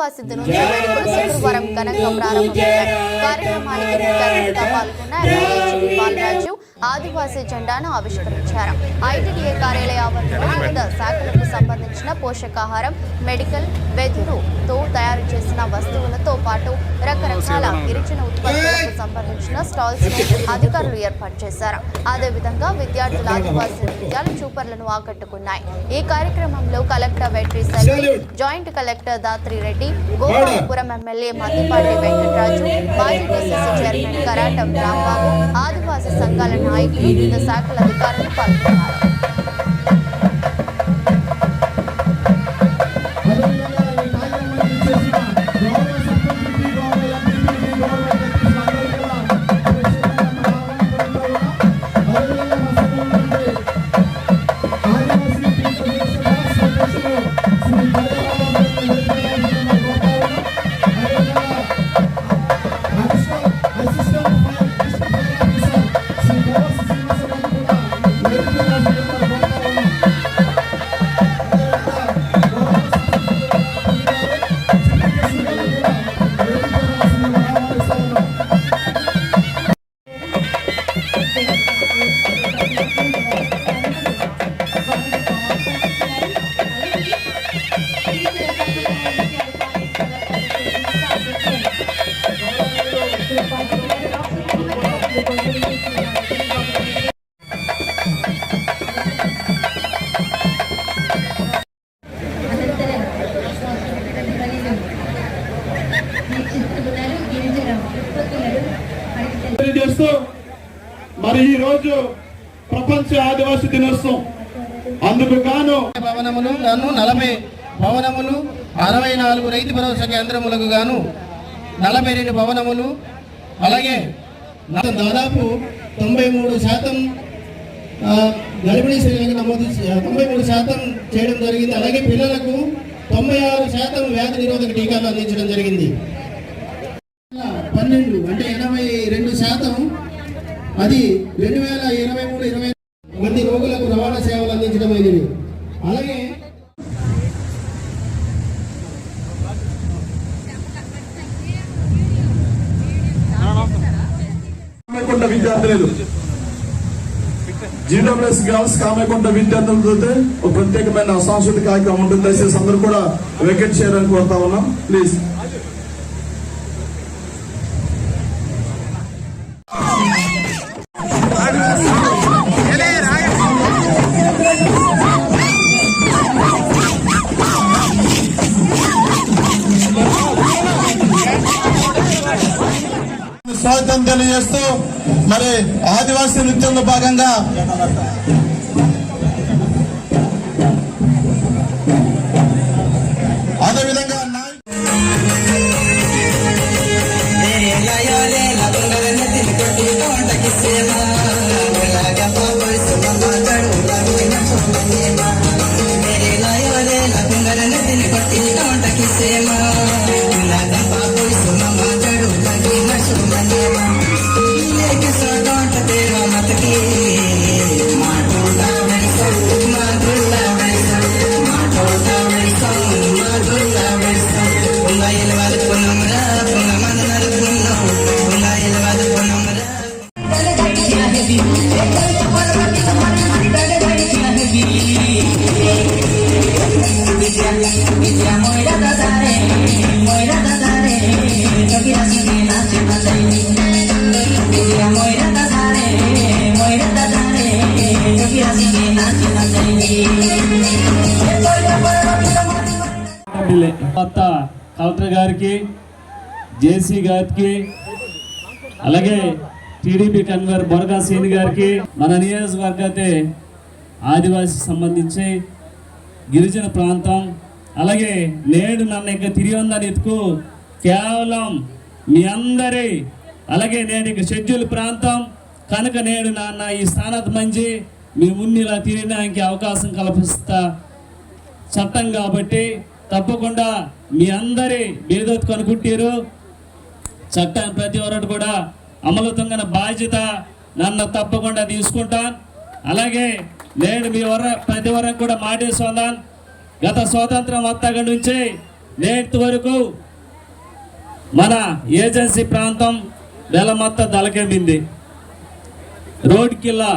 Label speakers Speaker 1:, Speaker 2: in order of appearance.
Speaker 1: ఆదివాసీ దినోత్సవ వేడుకలు శుక్రవారం ఘనంగా ప్రారంభమయ్యాయి. కార్యక్రమానికి ముఖ్య అతిథిగా పాల్గొన్న ఎమ్మెల్యే బాలరాజు ఆదివాసీ జెండాను ఆవిష్కరించారు. ఐటీడీఏ కార్యాలయ ఆవరణలో వివిధ శాఖలకు సంబంధించిన పోషకాహారం, మెడికల్, వెదురుతో తయారు చేసిన వస్తువులతో పాటు రకరకాల గిరిజన ఉత్పత్తులకు సంబంధించిన స్టాల్స్ అధికారులు ఏర్పాటు చేశారు. అదేవిధంగా విద్యార్థుల ఆదివాసీ నృత్యాలు చూపర్లను ఆకట్టుకున్నాయి. ఈ కార్యక్రమంలో collector Vetri Selvi, joint collector Dhatri Reddy, Gopalapuram MLA Maddipati Venkataraju, మాజీ డీసీసీ చైర్మన్ కరాటం రాంబాబు, ఆదివాసీ సంఘాల నాయకులు, వివిధ శాఖల అధికారులు పాల్గొన్నారు.
Speaker 2: మరి ఈ రోజు ప్రపంచ ఆదివాసీ దినోత్సవం అందుకు గాను
Speaker 3: 40 భవనములు 64 రైతు భరోసా కేంద్రములకు గాను 42 భవనములు, అలాగే దాదాపు 93% గర్భిణీ స్త్రీలకు నమోదు 93% చేయడం జరిగింది. అలాగే పిల్లలకు 96% వ్యాధి నిరోధక టీకాలు అందించడం జరిగింది. 12 అంటే 82%, అది 2023-24 మంది రోగులకు రవాణా సేవలు అందించడం అయినవి. అలాగే
Speaker 2: విద్యార్థులు జీడబ్ల్యూఎస్ గర్ల్స్ కామేకొండ విద్యార్థులతో ఒక ప్రత్యేకమైన సాంస్కృతిక కార్యక్రమం ఉంటుంది. దయచేసి అందరూ కూడా వెకెట్ చేయాలని కోరుతా ఉన్నాం. ప్లీజ్. స్వాగతం తెలియజేస్తూ మరి ఆదివాసీ నృత్యంలో భాగంగా అదేవిధంగా
Speaker 4: కలెక్టర్ గారికి, జేసీ గారికి, అలాగే టీడీపీ కన్వీనర్ బొరగా సీని గారికి, మన నియోజకవర్గతే ఆదివాసీ సంబంధించి గిరిజన ప్రాంతం, అలాగే నేడు నన్ను ఇక తిరిగి ఉందని ఎత్తుకు కేవలం మీ అందరి, అలాగే నేను ఇక షెడ్యూల్ ప్రాంతం కనుక నేడు నాన్న ఈ స్థానాత్ మంచి మీ ముందు ఇలా తిరగడానికి అవకాశం కల్పిస్తా చట్టం కాబట్టి తప్పకుండా మీ అందరి బేదోత్ అనుకుంటారు. చట్టాన్ని ప్రతి ఒక్కటి కూడా అమలుతంగా బాధ్యత నన్ను తప్పకుండా తీసుకుంటాను. అలాగే నేను మీ ప్రతి వరకు కూడా మాటేసుకుందాను. గత స్వాతంత్రం వస్తాక నుంచి నేటి వరకు మన ఏజెన్సీ ప్రాంతం వెలమత్త దళకెమింది రోడ్డుకిల్లా